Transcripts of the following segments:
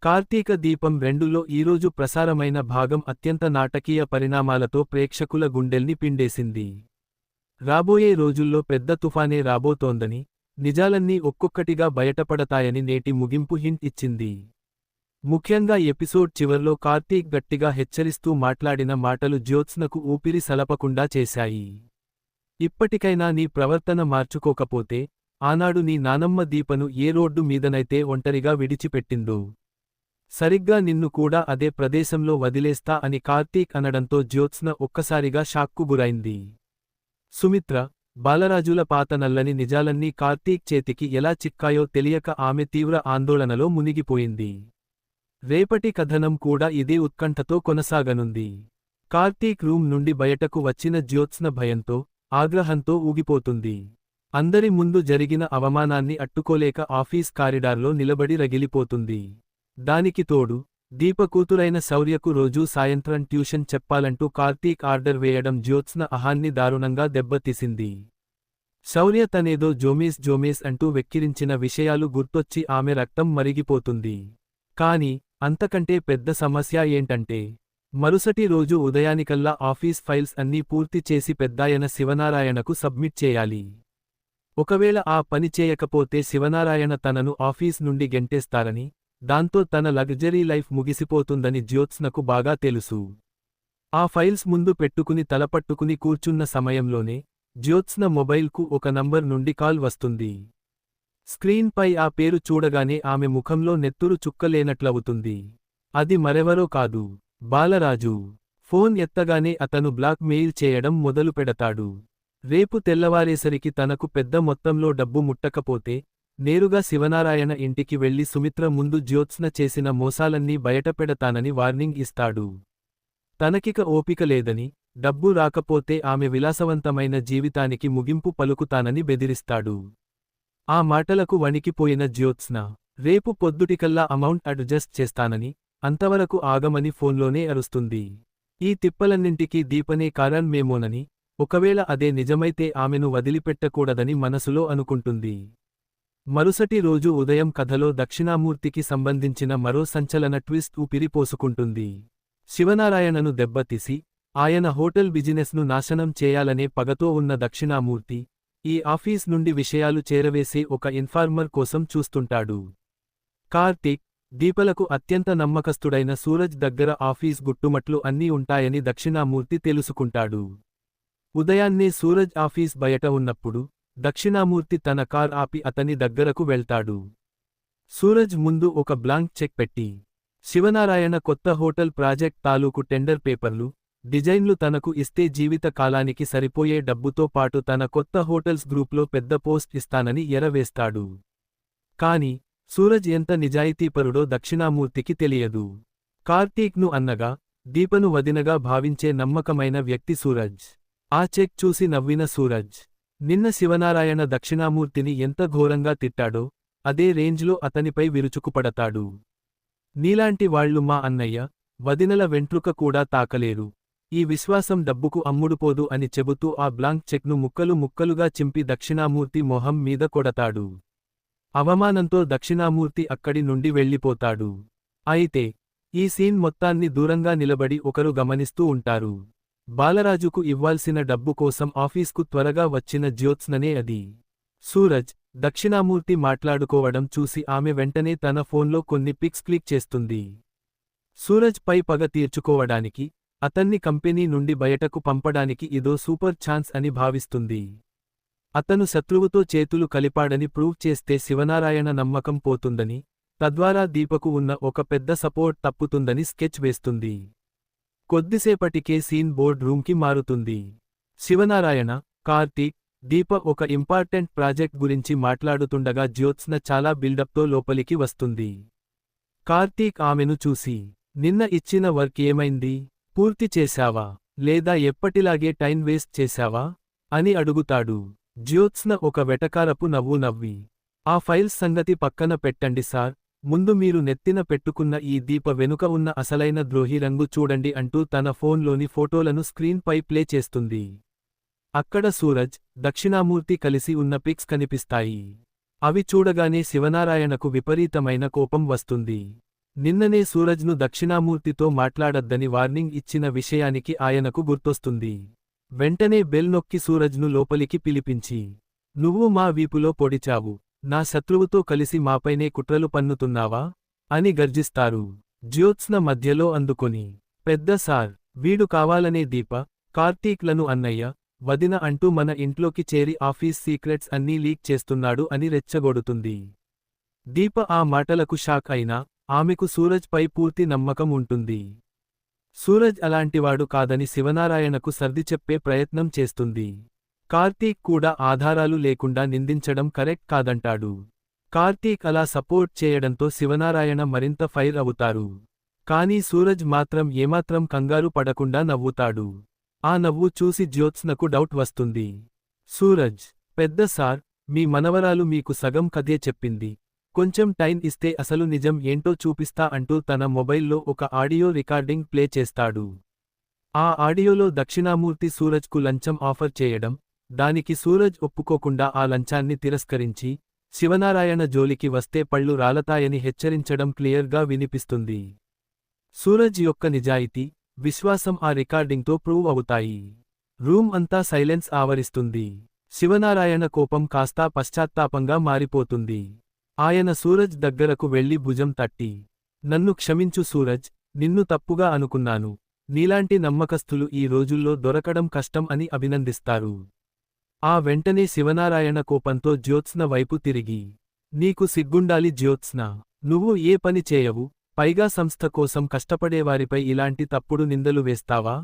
కార్తీక దీపం 2లో ఈరోజు ప్రసారమైన భాగం అత్యంత నాటకీయ పరిణామాలతో ప్రేక్షకుల గుండెల్ని పిండేసింది. రాబోయే రోజుల్లో పెద్ద తుఫానే రాబోతోందని, నిజాలన్నీ ఒక్కొక్కటిగా బయటపడతాయని నేటి ముగింపు హింట్ ఇచ్చింది. ముఖ్యంగా ఎపిసోడ్ చివర్లో కార్తీక్ గట్టిగా హెచ్చరిస్తూ మాట్లాడిన మాటలు జ్యోత్స్నకు ఊపిరి సలపకుండా చేశాయి. ఇప్పటికైనా నీ ప్రవర్తన మార్చుకోకపోతే, ఆనాడు నీ నానమ్మ దీపను ఏ రోడ్డు మీదనైతే ఒంటరిగా విడిచిపెట్టిందో, సరిగ్గా నిన్ను కూడా అదే ప్రదేశంలో వదిలేస్తా అని కార్తీక్ అనడంతో జ్యోత్స్న ఒక్కసారిగా షాక్కు గురైంది. సుమిత్ర, బాలరాజుల పాత నల్లని నిజాలన్నీ కార్తీక్ చేతికి ఎలా చిక్కాయో తెలియక ఆమె తీవ్ర ఆందోళనలో మునిగిపోయింది. రేపటి కథనం కూడా ఇదే ఉత్కంఠతో కొనసాగనుంది. కార్తీక్ రూమ్ నుండి బయటకు వచ్చిన జ్యోత్స్న భయంతో, ఆగ్రహంతో ఊగిపోతుంది. అందరి ముందు జరిగిన అవమానాన్ని అట్టుకోలేక ఆఫీస్ కారిడార్లో నిలబడి రగిలిపోతుంది. దానికి తోడు, దీప కూతురైన శౌర్యకు రోజూ సాయంత్రం ట్యూషన్ చెప్పాలంటూ కార్తీక్ ఆర్డర్ వేయడం జ్యోత్స్న అహాన్ని దారుణంగా దెబ్బతీసింది. శౌర్య తనేదో జోమేస్ అంటూ వెక్కిరించిన విషయాలు గుర్తొచ్చి ఆమె రక్తం మరిగిపోతుంది. కాని, అంతకంటే పెద్ద సమస్య ఏంటంటే, మరుసటి రోజు ఉదయానికల్లా ఆఫీస్ ఫైల్స్ అన్నీ పూర్తి చేసి పెద్దాయన శివనారాయణకు సబ్మిట్ చేయాలి. ఒకవేళ ఆ పని చేయకపోతే శివనారాయణ తనను ఆఫీస్ నుండి గెంటేస్తారని, దాంతో తన లగ్జరీ లైఫ్ ముగిసిపోతుందని జ్యోత్స్నకు బాగా తెలుసు. ఆ ఫైల్స్ ముందు పెట్టుకుని తలపట్టుకుని కూర్చున్న సమయంలోనే, జ్యోత్స్న మొబైల్కు ఒక నంబర్ నుండి కాల్ వస్తుంది. స్క్రీన్పై ఆ పేరు చూడగానే ఆమె ముఖంలో నెత్తురు చుక్కలేనట్లవుతుంది. అది మరెవరో కాదు, బాలరాజు. ఫోన్ ఎత్తగానే అతను బ్లాక్ మెయిల్ చేయడం మొదలుపెడతాడు. రేపు తెల్లవారేసరికి తనకు పెద్ద మొత్తంలో డబ్బు ముట్టకపోతే, నేరుగా శివనారాయణ ఇంటికి వెళ్లి సుమిత్ర ముందు జ్యోత్స్న చేసిన మోసాలన్నీ బయటపెడతానని వార్నింగ్ ఇస్తాడు. తనకిక ఓపిక లేదని, డబ్బు రాకపోతే ఆమె విలాసవంతమైన జీవితానికి ముగింపు పలుకుతానని బెదిరిస్తాడు. ఆ మాటలకు వణికిపోయిన జ్యోత్స్న, రేపు పొద్దుటికల్లా అమౌంట్ అడ్జస్ట్ చేస్తానని, అంతవరకు ఆగమని ఫోన్లోనే అరుస్తుంది. ఈ తిప్పలన్నింటికీ దీపనే కారణమేమోనని, ఒకవేళ అదే నిజమైతే ఆమెను వదిలిపెట్టకూడదని మనసులో అనుకుంటుంది. మరుసటి రోజు ఉదయం కథలో దక్షిణామూర్తికి సంబంధించిన మరో సంచలన ట్విస్ట్ ఊపిరి పోసుకుంటుంది. శివనారాయణను దెబ్బతీసి, ఆయన హోటల్ బిజినెస్ను నాశనం చేయాలనే పగతో ఉన్న దక్షిణామూర్తి, ఈ ఆఫీస్ నుండి విషయాలు చేరవేసే ఒక ఇన్ఫార్మర్ కోసం చూస్తుంటాడు. కార్తీక్, దీపలకు అత్యంత నమ్మకస్తుడైన సూరజ్ దగ్గర ఆఫీస్ గుట్టుమట్లు అన్నీ ఉంటాయని దక్షిణామూర్తి తెలుసుకుంటాడు. ఉదయాన్నే సూరజ్ ఆఫీస్ బయట ఉన్నప్పుడు, దక్షిణామూర్తి తన కార్ ఆపి అతని దగ్గరకు వెళ్తాడు. సూరజ్ ముందు ఒక బ్లాంక్ చెక్ పెట్టి, శివనారాయణ కొత్త హోటల్ ప్రాజెక్ట్ తాలూకు టెండర్ పేపర్లు, డిజైన్లు తనకు ఇస్తే జీవిత కాలానికి సరిపోయే డబ్బుతో పాటు తన కొత్త హోటల్స్ గ్రూప్లో పెద్ద పోస్ట్ ఇస్తానని ఎరవేస్తాడు. కాని, సూరజ్ ఎంత నిజాయితీపరుడో దక్షిణామూర్తికి తెలియదు. కార్తీక్ను అన్నగా, దీపను వదినగా భావించే నమ్మకమైన వ్యక్తి సూరజ్. ఆ చెక్ చూసి నవ్విన సూరజ్, నిన్న శివనారాయణ దక్షిణామూర్తిని ఎంత ఘోరంగా తిట్టాడో, అదే రేంజ్లో అతనిపై విరుచుకుపడతాడు. నీలాంటి వాళ్లు మా అన్నయ్య, వదినల వెంట్రుక కూడా తాకలేరు. ఈ విశ్వాసం డబ్బుకు అమ్ముడుపోదు అని చెబుతూ ఆ బ్లాంక్ చెక్ను ముక్కలు ముక్కలుగా చింపి దక్షిణామూర్తి మొహం మీద కొడతాడు. అవమానంతో దక్షిణామూర్తి అక్కడి నుండి వెళ్ళిపోతాడు. అయితే, ఈ సీన్ మొత్తాన్ని దూరంగా నిలబడి ఒకరు గమనిస్తూ ఉంటారు. బాలరాజుకు ఇవ్వాల్సిన డబ్బు కోసం ఆఫీస్కు త్వరగా వచ్చిన జ్యోత్స్ననే అది. సూరజ్, దక్షిణామూర్తి మాట్లాడుకోవడం చూసి ఆమె వెంటనే తన ఫోన్లో కొన్ని పిక్స్ క్లిక్ చేస్తుంది. సూరజ్ పై పగ తీర్చుకోవడానికి, అతన్ని కంపెనీ నుండి బయటకు పంపడానికి ఇదో సూపర్ ఛాన్స్ అని భావిస్తుంది. అతను శత్రువుతో చేతులు కలిపాడని ప్రూవ్ చేస్తే శివనారాయణ నమ్మకం పోతుందని, తద్వారా దీపకు ఉన్న ఒక పెద్ద సపోర్ట్ తప్పుతుందని స్కెచ్ వేస్తుంది. కొద్దిసేపటికే సీన్ బోర్డ్ రూమ్కి మారుతుంది. శివనారాయణ, కార్తీక్, దీప ఒక ఇంపార్టెంట్ ప్రాజెక్ట్ గురించి మాట్లాడుతుండగా జ్యోత్స్న చాలా బిల్డప్తో లోపలికి వస్తుంది. కార్తీక్ ఆమెను చూసి, నిన్న ఇచ్చిన వర్క్ ఏమైంది? పూర్తి చేశావా? లేదా ఎప్పటిలాగే టైం వేస్ట్ చేశావా? అని అడుగుతాడు. జ్యోత్స్న ఒక వెటకారపు నవ్వు నవ్వి, ఆ ఫైల్స్ సంగతి పక్కన పెట్టండి సార్, ముందు మీరు నెత్తిన పెట్టుకున్న ఈ దీప వెనుక ఉన్న అసలైన ద్రోహి రంగు చూడండి అంటూ తన ఫోన్లోని ఫోటోలను స్క్రీన్పై ప్లే చేస్తుంది. అక్కడ సూరజ్, దక్షిణామూర్తి కలిసి ఉన్న పిక్స్ కనిపిస్తాయి. అవి చూడగానే శివనారాయణకు విపరీతమైన కోపం వస్తుంది. నిన్ననే సూరజ్ను దక్షిణామూర్తితో మాట్లాడొద్దని వార్నింగ్ ఇచ్చిన విషయానికి ఆయనకు గుర్తొస్తుంది. వెంటనే బెల్ నొక్కి సూరజ్ను లోపలికి పిలిపించి, నువ్వు మా వీపులో పొడిచావు, నా శత్రువుతో కలిసి మాపైనే కుట్రలు పన్నుతున్నావా అని గర్జిస్తారు. జ్యోత్స్న మధ్యలో అందుకొని, పెద్ద సార్, వీడు కావాలనే దీప, కార్తీక్లను అన్నయ్య, వదిన అంటూ మన ఇంట్లోకి చేరి ఆఫీస్ సీక్రెట్స్ అన్నీ లీక్ చేస్తున్నాడు అని రెచ్చగొడుతుంది. దీప ఆ మాటలకు షాక్ అయినా ఆమెకు సూరజ్ పై పూర్తి నమ్మకం ఉంటుంది. సూరజ్ అలాంటివాడు కాదని శివనారాయణకు సర్ది చెప్పే ప్రయత్నం చేస్తుంది. కార్తీక్ కూడా ఆధారాలు లేకుండా నిందించడం కరెక్ట్ కాదంటాడు. కార్తీక్ అలా సపోర్ట్ చేయడంతో శివనారాయణ మరింత ఫైర్ అవుతారు. కానీ సూరజ్ మాత్రం ఏమాత్రం కంగారు పడకుండా నవ్వుతాడు. ఆ నవ్వు చూసి జ్యోత్స్నకు డౌట్ వస్తుంది. సూరజ్, పెద్ద సార్, మీ మనవరాలు మీకు సగం కథే చెప్పింది, కొంచెం టైం ఇస్తే అసలు నిజం ఏంటో చూపిస్తా అంటూ తన మొబైల్లో ఒక ఆడియో రికార్డింగ్ ప్లే చేస్తాడు. ఆ ఆడియోలో దక్షిణామూర్తి సూరజ్కు లంచం ఆఫర్ చేయడం, దానికి సూరజ్ ఒప్పుకోకుండా ఆ లంచాన్ని తిరస్కరించి శివనారాయణ జోలికి వస్తే పళ్ళు రాలతాయని హెచ్చరించడం క్లియర్గా వినిపిస్తుంది. సూరజ్ యొక్క నిజాయితీ, విశ్వాసం ఆ రికార్డింగ్తో ప్రూవ్ అవుతాయి. రూమ్ అంతా సైలెన్స్ ఆవరిస్తుంది. శివనారాయణ కోపం కాస్తా పశ్చాత్తాపంగా మారిపోతుంది. ఆయన సూరజ్ దగ్గరకు వెళ్లి భుజం తట్టి, నన్ను క్షమించు సూరజ్, నిన్ను తప్పుగా అనుకున్నాను, నీలాంటి నమ్మకస్తులు ఈ రోజుల్లో దొరకడం కష్టం అని అభినందిస్తారు. ఆ వెంటనే శివనారాయణ కోపంతో జ్యోత్స్న వైపు తిరిగి, నీకు సిగ్గుండాలి జ్యోత్స్న, నువ్వు ఏ పని చేయవు, పైగా సంస్థ కోసం కష్టపడేవారిపై ఇలాంటి తప్పుడు నిందలు వేస్తావా?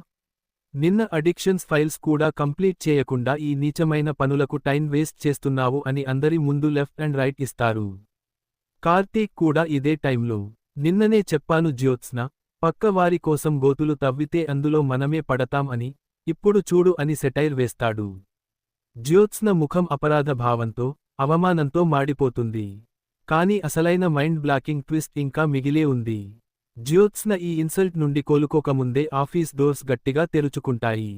నిన్న అడిక్షన్స్ ఫైల్స్ కూడా కంప్లీట్ చేయకుండా ఈ నీచమైన పనులకు టైం వేస్ట్ చేస్తున్నావు అని అందరి ముందు లెఫ్ట్ అండ్ రైట్ ఇస్తారు. కార్తీక్ కూడా ఇదే టైంలో, నిన్ననే చెప్పాను జ్యోత్స్న, పక్క వారి కోసం గోతులు తవ్వితే అందులో మనమే పడతాం అని, ఇప్పుడు చూడు అని సెటైర్ వేస్తాడు. జ్యోత్స్న ముఖం అపరాధ భావంతో, అవమానంతో మాడిపోతుంది. కాని అసలైన మైండ్ బ్లాకింగ్ ట్విస్ట్ ఇంకా మిగిలే ఉంది. జ్యోత్స్న ఈ ఇన్సల్ట్ నుండి కోలుకోకముందే ఆఫీస్ డోర్స్ గట్టిగా తెరుచుకుంటాయి.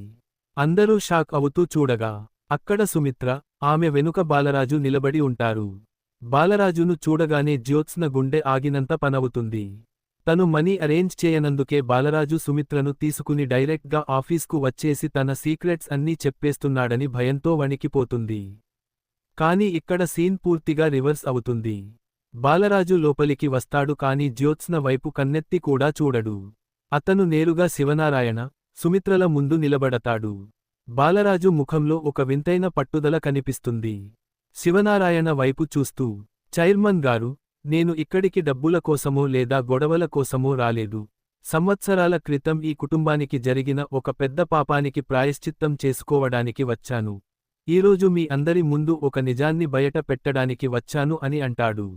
అందరూ షాక్ అవుతూ చూడగా, అక్కడ సుమిత్ర, ఆమె వెనుక బాలరాజు నిలబడి ఉంటారు. బాలరాజును చూడగానే జ్యోత్స్న గుండె ఆగినంత పనవుతుంది. తను మనీ అరేంజ్ చేయనందుకే బాలరాజు సుమిత్రను తీసుకుని డైరెక్ట్గా ఆఫీస్కు వచ్చేసి తన సీక్రెట్స్ అన్నీ చెప్పేస్తున్నాడని భయంతో వణికిపోతుంది. కాని ఇక్కడ సీన్ పూర్తిగా రివర్స్ అవుతుంది. బాలరాజు లోపలికి వస్తాడు కాని జ్యోత్స్న వైపు కన్నెత్తి కూడా చూడడు. అతను నేరుగా శివనారాయణ, సుమిత్రల ముందు నిలబడతాడు. బాలరాజు ముఖంలో ఒక వింతైన పట్టుదల కనిపిస్తుంది. శివనారాయణ వైపు చూస్తూ, చైర్మన్ గారు, నేను ఇక్కడికి డబ్బుల కోసమో లేదా గొడవల కోసమో రాలేదు. సంవత్సరాల క్రితం ఈ కుటుంబానికి జరిగిన ఒక పెద్ద పాపానికి ప్రాయశ్చిత్తం చేసుకోవడానికి వచ్చాను. ఈరోజు మీ అందరి ముందు ఒక నిజాన్ని బయట పెట్టడానికి వచ్చాను అని అంటాడు.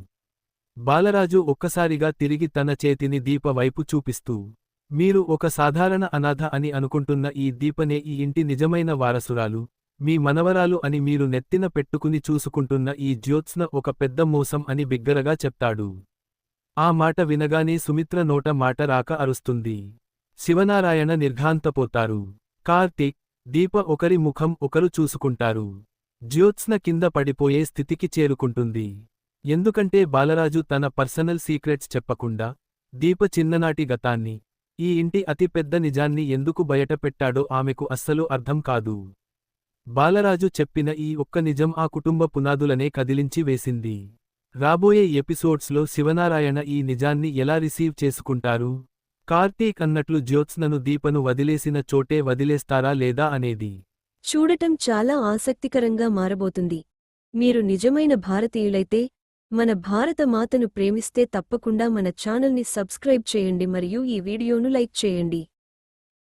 బాలరాజు ఒక్కసారిగా తిరిగి తన చేతిని దీప వైపు చూపిస్తూ, మీరు ఒక సాధారణ అనాథ అని అనుకుంటున్న ఈ దీపనే ఈ ఇంటి నిజమైన వారసురాలు, మీ మనవరాలు అని మీరు నెత్తిన పెట్టుకుని చూసుకుంటున్న ఈ జ్యోత్స్న ఒక పెద్ద మోసం అని బిగ్గరగా చెప్తాడు. ఆ మాట వినగానే సుమిత్ర నోట మాట రాక అరుస్తుంది. శివనారాయణ నిర్ఘాంతపోతారు. కార్తీక్, దీప ఒకరి ముఖం ఒకరు చూసుకుంటారు. జ్యోత్స్న కింద పడిపోయే స్థితికి చేరుకుంటుంది. ఎందుకంటే బాలరాజు తన పర్సనల్ సీక్రెట్స్ చెప్పకుండా, దీప చిన్ననాటి గతాన్ని, ఈ ఇంటి అతి పెద్ద నిజాన్ని ఎందుకు బయటపెట్టాడో ఆమెకు అస్సలు అర్థం కాదు. బాలరాజు చెప్పిన ఈ ఒక్క నిజం ఆ కుటుంబ పునాదులనే కదిలించి వేసింది. రాబోయే ఎపిసోడ్స్లో శివనారాయణ ఈ నిజాన్ని ఎలా రిసీవ్ చేసుకుంటారు? కార్తీక్ అన్నట్లు జ్యోత్స్నను దీపను వదిలేసిన చోటే వదిలేస్తారా లేదా అనేది చూడటం చాలా ఆసక్తికరంగా మారబోతుంది. మీరు నిజమైన భారతీయులైతే, మన భారత మాతను ప్రేమిస్తే తప్పకుండా మన ఛానల్ని సబ్స్క్రైబ్ చేయండి మరియు ఈ వీడియోను లైక్ చేయండి.